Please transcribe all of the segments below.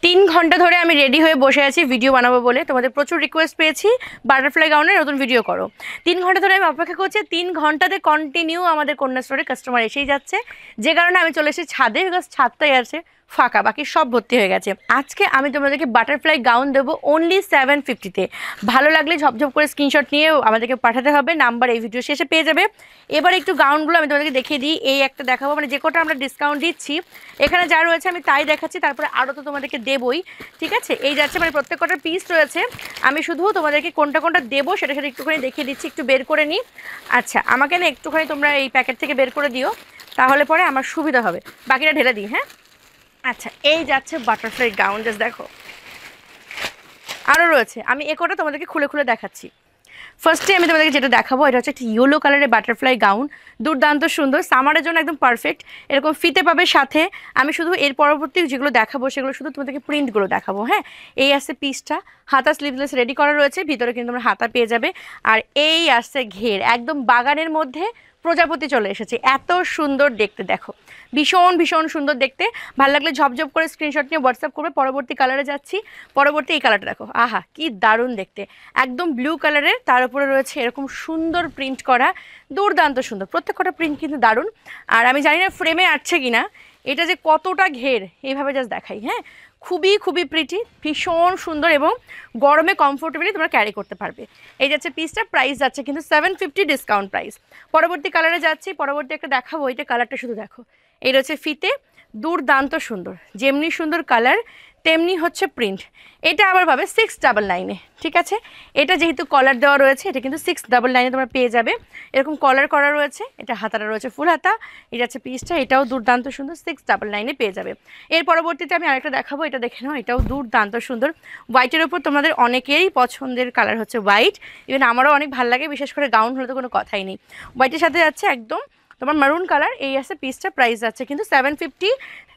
3 ঘন্টা ধরে আমি রেডি হয়ে বসে আছি ভিডিও বানাবো বলে। তোমাদের প্রচুর রিকোয়েস্ট পেয়েছি বাটারফ্লাই গাউনের নতুন ভিডিও করো। 3 ঘন্টা ধরে আমি অপেক্ষা করছি। 3 ঘন্টাতে কন্টিনিউ আমাদের কন্যা স্টোরে কাস্টমার এসেই যাচ্ছে, যে কারণে আমি চলে এসেছি ছাদে। বিকজ ছাদটাই আছে ফাঁকা, বাকি সব ভর্তি হয়ে গেছে। আজকে আমি তোমাদেরকে বাটারফ্লাই গাউন দেবো অনলি 750-তে। ভালো লাগলে ঝপঝপ করে স্ক্রিনশট নিয়ে আমাদেরকে পাঠাতে হবে, নাম্বার এই ভিডিও শেষে পেয়ে যাবে। এবার একটু গাউনগুলো আমি তোমাদেরকে দেখিয়ে দিই। এই একটা দেখাবো, মানে যে কটা আমরা ডিসকাউন্ট দিচ্ছি এখানে যা রয়েছে আমি তাই দেখাচ্ছি, তারপরে আরও তো তোমাদেরকে দেবই, ঠিক আছে। এই যাচ্ছে মানে প্রত্যেক কটার পিস রয়েছে, আমি শুধু তোমাদেরকে কোনটা কোনটা দেবো সেটা সেটা একটুখানি দেখিয়ে দিচ্ছি। একটু বের করে নিই। আচ্ছা, আমাকে না একটুখানি তোমরা এই প্যাকেট থেকে বের করে দিও, তাহলে পরে আমার সুবিধা হবে। বাকিটা ঢেলে দিই, হ্যাঁ। আচ্ছা, এই যাচ্ছে বাটারফ্লাই গাউন, জাস্ট দেখো। আরও রয়েছে, আমি এ কটা তোমাদেরকে খুলে খুলে দেখাচ্ছি। ফার্স্টে আমি তোমাদেরকে যেটা দেখাবো এটা হচ্ছে একটা ইয়েলো কালারের বাটারফ্লাই গাউন, দুর্দান্ত সুন্দর, সামারের জন্য একদম পারফেক্ট। এরকম ফিতে পাবে সাথে। আমি শুধু এর পরবর্তী যেগুলো দেখাবো সেগুলো শুধু তোমাদেরকে প্রিন্টগুলো দেখাবো, হ্যাঁ। এই আসছে পিসটা, হাতা স্লিভলেস রেডি করা রয়েছে, ভিতরে কিন্তু তোমরা হাতা পেয়ে যাবে। আর এই আসছে ঘের, একদম বাগানের মধ্যে প্রজাপতি চলে এসেছে, এত সুন্দর দেখতে। দেখো ভীষণ ভীষণ সুন্দর দেখতে। ভালো লাগলে ঝপঝপ করে স্ক্রিনশট নিয়ে হোয়াটসঅ্যাপ করবে। পরবর্তী কালারে যাচ্ছি। পরবর্তী এই কালারটা দেখো, আহা কি দারুণ দেখতে, একদম ব্লু কালারের, তার উপরে রয়েছে এরকম সুন্দর প্রিন্ট করা, দুর্দান্ত সুন্দর। প্রত্যেকটা প্রিন্ট কিন্তু দারুণ। আর আমি জানি না ফ্রেমে আসছে কিনা, এটা যে কতটা ঘের এইভাবে জাস্ট দেখাই, হ্যাঁ। খুবই খুবই প্রিটি, ভীষণ সুন্দর এবং গরমে কমফোর্টেবলি তোমরা ক্যারি করতে পারবে। এই যাচ্ছে পিসটা, প্রাইস যাচ্ছে কিন্তু 750 ডিসকাউন্ট প্রাইস। পরবর্তী কালারে যাচ্ছি। পরবর্তী একটা দেখাবো, এইটা কালারটা শুধু দেখো। এই রয়েছে ফিতে, দুর্দান্ত সুন্দর, যেমনি সুন্দর কালার তেমনি হচ্ছে প্রিন্ট। এটা আবার পাবে 699-এ, ঠিক আছে। এটা যেহেতু কলার দেওয়া রয়েছে এটা কিন্তু 699-এ তোমরা পেয়ে যাবে। এরকম কলার করা রয়েছে, এটা হাতাটা রয়েছে ফুল হাতা। এই যাচ্ছে পিসটা, এটাও দুর্দান্ত সুন্দর, 699-এ পেয়ে যাবে। এর পরবর্তীতে আমি আরেকটা দেখাবো, এটা দেখে নাও, এটাও দুর্দান্ত সুন্দর। হোয়াইটের ওপর তোমাদের অনেকেরই পছন্দের কালার হচ্ছে হোয়াইট, ইভেন আমারও অনেক ভালো লাগে, বিশেষ করে গাউন হলে তো কোনো কথাই নেই। হোয়াইটের সাথে যাচ্ছে একদম তোমার মারুন কালার। এই আছে পিসটা, প্রাইস যাচ্ছে কিন্তু 750।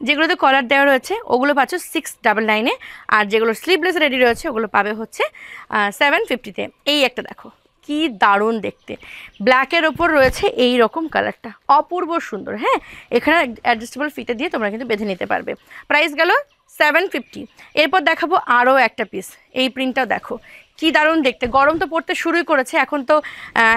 যেগুলোতে কলার দেওয়া রয়েছে ওগুলো পাচ্ছ 699-এ, আর যেগুলো স্লিভলেস রেডি রয়েছে ওগুলো পাবে হচ্ছে 750-তে। এই একটা দেখো কি দারুণ দেখতে, ব্ল্যাকের ওপর রয়েছে এই রকম কালারটা, অপূর্ব সুন্দর, হ্যাঁ। এখানে অ্যাডজাস্টেবল ফিতে দিয়ে তোমরা কিন্তু বেঁধে নিতে পারবে। প্রাইস গেল 750। এরপর দেখাবো আরও একটা পিস, এই প্রিন্টটাও দেখো কি দারুণ দেখতে। গরম তো পড়তে শুরুই করেছে, এখন তো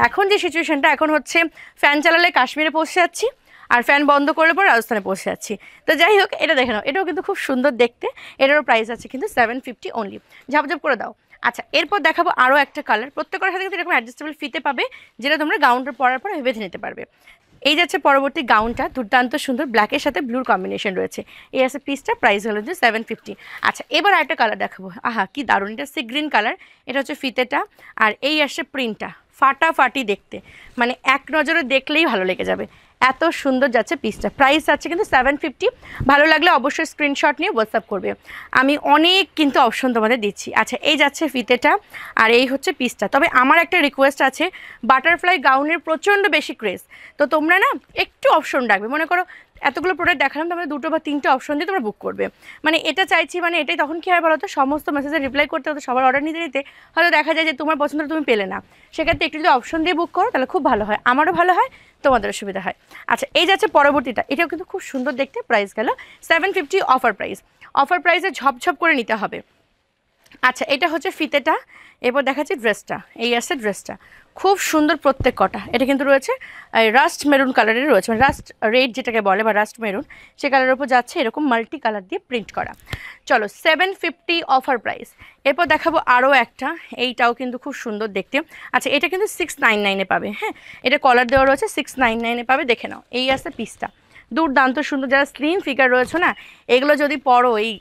এখন যে সিচুয়েশনটা এখন হচ্ছে ফ্যান চালালে কাশ্মীরে পৌঁছে যাচ্ছি, আর ফ্যান বন্ধ করলে পর রাজস্থানে পৌঁছে যাচ্ছি। তো যাই হোক, এটা দেখে নাও, এটাও কিন্তু খুব সুন্দর দেখতে। এটারও প্রাইস আছে কিন্তু 750 অনলি। ঝাপঝাপ করে দাও। আচ্ছা, এরপর দেখাবো আরও একটা কালার। প্রত্যেকের সাথে কিন্তু এরকম অ্যাডজাস্টেবল ফিতে পাবে, যেটা তোমরা গাউনটা পরার পর বেঁধে নিতে পারবে। এই যাচ্ছে পরবর্তী গাউনটা, দুর্দান্ত সুন্দর, ব্ল্যাকের সাথে ব্লুর কম্বিনেশন রয়েছে। এই আছে পিসটা, প্রাইস হলো যে 750। আচ্ছা, এবার একটা কালার দেখাবো, আহা কি দারুণ, এটা সি গ্রিন কালার। এটা হচ্ছে ফিতেটা, আর এই আসছে প্রিন্টটা, ফাটাফাটি দেখতে, মানে এক নজরে দেখলেই ভালো লেগে যাবে, এত সুন্দর যাচ্ছে পিসটা। প্রাইস আছে কিন্তু 750। ভালো লাগলে অবশ্যই স্ক্রিনশট নিয়ে হোয়াটসঅ্যাপ করবে, আমি অনেক কিন্তু অপশন তোমাদের দিচ্ছি। আচ্ছা, এই যাচ্ছে ফিতেটা, আর এই হচ্ছে পিসটা। তবে আমার একটা রিকোয়েস্ট আছে, বাটারফ্লাই গাউনের প্রচণ্ড বেশি ক্রেজ, তো তোমরা না একটু অপশন রাখবে। মনে করো এতগুলো প্রোডাক্ট দেখালাম, তোমরা 2 বা 3টে অপশন দিয়ে তোমরা বুক করবে, মানে এটা চাইছি। মানে এটাই তখন কী হয় বলো তো, সমস্ত মেসেজে রিপ্লাই করতে হতো, সবার অর্ডার নিতে নিতে হয়তো দেখা যায় যে তোমার পছন্দ তুমি পেলে না। সেক্ষেত্রে একটু যদি অপশন দিয়ে বুক করো তাহলে খুব ভালো হয়, আমারও ভালো হয়, তোমাদেরও সুবিধা হয়। আচ্ছা, এই যাচ্ছে পরবর্তীটা, এটাও কিন্তু খুব সুন্দর দেখতে। প্রাইস গেল 750 অফার প্রাইস। অফার প্রাইসে ঝপঝপ করে নিতে হবে। আচ্ছা, এটা হচ্ছে ফিতেটা। এরপর দেখাচ্ছি ড্রেসটা, এই আসছে ড্রেসটা, খুব সুন্দর প্রত্যেক কটা। এটা কিন্তু রয়েছে রাস্ট মেরুন কালারের রয়েছে, মানে রাস্ট রেড যেটাকে বলে বা রাস্ট মেরুন, সে কালারের উপর যাচ্ছে এরকম মাল্টি কালার দিয়ে প্রিন্ট করা। চলো 750 অফার প্রাইস। এরপর দেখাবো আরও একটা, এইটাও কিন্তু খুব সুন্দর দেখতে। আচ্ছা, এটা কিন্তু 699-এ পাবে, হ্যাঁ। এটা কলার দেওয়া রয়েছে, 699-এ পাবে, দেখে নাও। এই আসছে পিসটা, দুর্দান্ত সুন্দর। যারা স্লিম ফিগার রয়েছে না, এগুলো যদি পরো, এই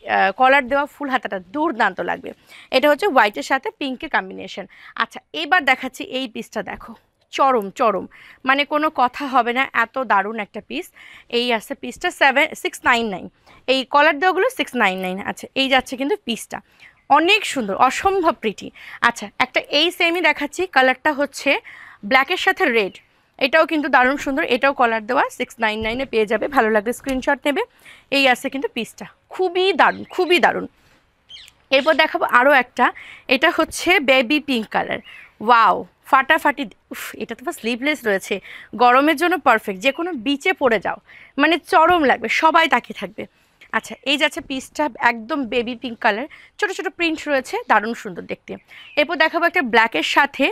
কলার দেওয়া ফুল হাতাটা দুর্দান্ত লাগবে। এটা হচ্ছে হোয়াইটের সাথে পিঙ্কের কম্বিনেশন। আচ্ছা, এবার দেখাচ্ছি এই পিসটা, দেখো চরম চরম, মানে কোনো কথা হবে না, এত দারুণ একটা পিস। এই আসছে পিসটা 699, এই কলার দেওয়াগুলো 699। আচ্ছা, এই যাচ্ছে কিন্তু পিসটা, অনেক সুন্দর, অসম্ভব প্রিটি। আচ্ছা, একটা এই সেমই দেখাচ্ছি, কালারটা হচ্ছে ব্ল্যাকের সাথে রেড, এটাও কিন্তু দারুণ সুন্দর। এটাও কলার দেওয়া, 699-এ পেয়ে যাবে। ভালো লাগলে স্ক্রিনশট নেবে। এই আছে কিন্তু পিসটা, খুবই দারুণ, খুবই দারুণ। এরপর দেখাবো আরও একটা, এটা হচ্ছে বেবি পিঙ্ক কালার, ওয়াও ফাটাফাটি। এটা তো স্লিভলেস রয়েছে, গরমের জন্য পারফেক্ট, যে কোনো বিচে পড়ে যাও মানে চরম লাগবে, সবাই তাকিয়ে থাকবে। আচ্ছা, এই যাচ্ছে পিসটা একদম বেবি পিঙ্ক কালার, ছোট ছোট প্রিন্ট রয়েছে, দারুণ সুন্দর দেখতে। এরপর দেখাবো একটা ব্ল্যাকের সাথে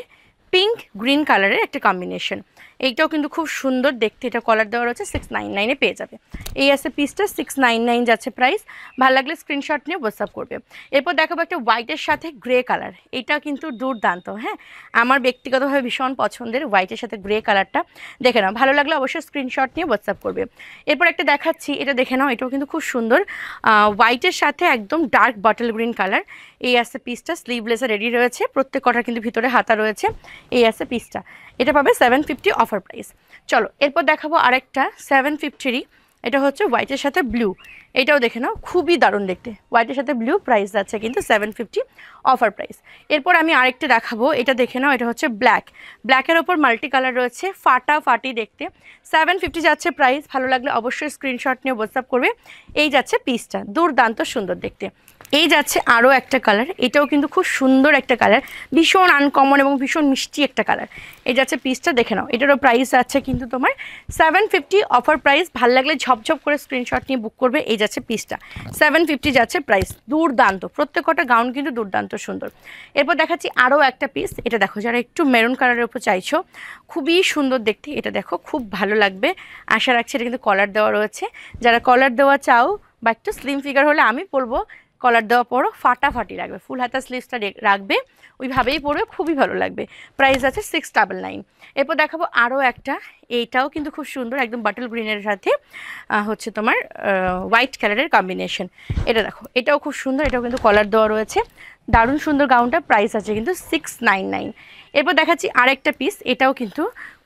পিঙ্ক গ্রিন কালারের একটা কম্বিনেশন, এইটাও কিন্তু খুব সুন্দর দেখতে। এটা কলার দেওয়া রয়েছে 699-এ পেয়ে যাবে। এই আছে পিসটা, 699 যাচ্ছে প্রাইস। ভালো লাগলে স্ক্রিনশট নিয়ে হোয়াটসঅ্যাপ করবে। এরপর দেখাবো একটা হোয়াইটের সাথে গ্রে কালার, এটা কিন্তু দুর্দান্ত। হ্যাঁ, আমার ব্যক্তিগতভাবে ভীষণ পছন্দের হোয়াইটের সাথে গ্রে কালারটা। দেখে নাও, ভালো লাগলে অবশ্যই স্ক্রিনশট নিয়ে হোয়াটসঅ্যাপ করবে। এরপর একটা দেখাচ্ছি, এটা দেখে নাও, এটাও কিন্তু খুব সুন্দর, হোয়াইটের সাথে একদম ডার্ক বটল গ্রিন কালার। এই আছে পিসটা, স্লিভলেসে রেডি রয়েছে, প্রত্যেক কটার কিন্তু ভিতরে হাতা রয়েছে। এই আছে পিসটা, এটা পাবে 750 অফার প্রাইস। চলো এরপর দেখাবো আরেকটা 750-ই, এটা হচ্ছে হোয়াইটের সাথে ব্লু। এটাও দেখে নাও, খুবই দারুণ দেখতে, হোয়াইটের সাথে ব্লু, প্রাইস যাচ্ছে কিন্তু 750 অফার প্রাইস। এরপর আমি আরেকটা দেখাবো, এটা দেখে নাও, এটা হচ্ছে ব্ল্যাক, ব্ল্যাকের ওপর মাল্টি কালার রয়েছে, ফাটাফাটি দেখতে, 750 যাচ্ছে প্রাইস। ভালো লাগলে অবশ্যই স্ক্রিনশট নিয়ে হোয়াটসঅ্যাপ করবে। এই যাচ্ছে পিসটা, দুর্দান্ত সুন্দর দেখতে। এই যাচ্ছে আরও একটা কালার, এটাও কিন্তু খুব সুন্দর একটা কালার, ভীষণ আনকমন এবং ভীষণ মিষ্টি একটা কালার। এই যাচ্ছে পিসটা, দেখে নাও, এটারও প্রাইস আছে কিন্তু তোমার 750 অফার প্রাইস। ভালো লাগলে ঝপঝপ করে স্ক্রিনশট নিয়ে বুক করবে। এই যাচ্ছে পিসটা, 750 যাচ্ছে প্রাইস, দুর্দান্ত, প্রত্যেকটা গাউন কিন্তু দুর্দান্ত সুন্দর। এরপর দেখাচ্ছি আরও একটা পিস, এটা দেখো, যারা একটু মেরুন কালারের উপর চাইছো, খুবই সুন্দর দেখতে, এটা দেখো, খুব ভালো লাগবে আশা রাখছি। এটা কিন্তু কলার দেওয়া রয়েছে, যারা কলার দেওয়া চাও বা একটু স্লিম ফিগার হলে আমি বলবো কলার দেওয়া পরও ফাটাফাটি রাখবে, ফুল হাতা স্লিভসটা রাখবে, ওইভাবেই পরবে, খুবই ভালো লাগবে। প্রাইস আছে 699। এরপর দেখাবো আরও একটা, এইটাও কিন্তু খুব সুন্দর, একদম বাটল গ্রিনের সাথে হচ্ছে তোমার হোয়াইট কালারের কম্বিনেশন। এটা দেখো, এটাও খুব সুন্দর, এটাও কিন্তু কলার দেওয়া রয়েছে, দারুণ সুন্দর গাউনটা, প্রাইস আছে কিন্তু 699। এরপর দেখাচ্ছি আরেকটা পিস, এটাও কিন্তু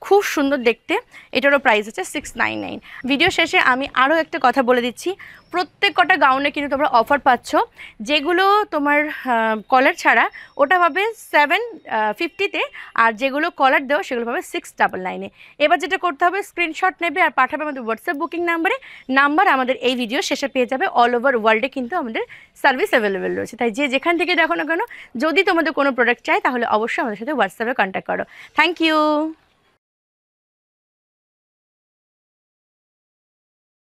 খুব সুন্দর দেখতে, এটারও প্রাইস আছে 699। ভিডিও শেষে আমি আরও একটা কথা বলে দিচ্ছি, প্রত্যেক কটা গাউনে কিন্তু তোমরা অফার পাচ্ছ। যেগুলো তোমার কলার ছাড়া ওটা পাবে 750-তে, আর যেগুলো কলার দেওয়া সেগুলো পাবে 699-এ। এবার যেটা করতে হবে, স্ক্রিনশট নেবে আর পাঠাবে আমাদের হোয়াটসঅ্যাপ বুকিং নাম্বার আমাদের এই ভিডিও শেষে পেয়ে যাবে। অল ওভার ওয়ার্ল্ডে কিন্তু আমাদের সার্ভিস অ্যাভেলেবেল রয়েছে, তাই যে যেখান থেকে দেখো না কেন, যদি তোমাদের কোনো প্রোডাক্ট চাই তাহলে অবশ্যই আমাদের সাথে হোয়াটসঅ্যাপে কন্ট্যাক্ট করো। Thank you.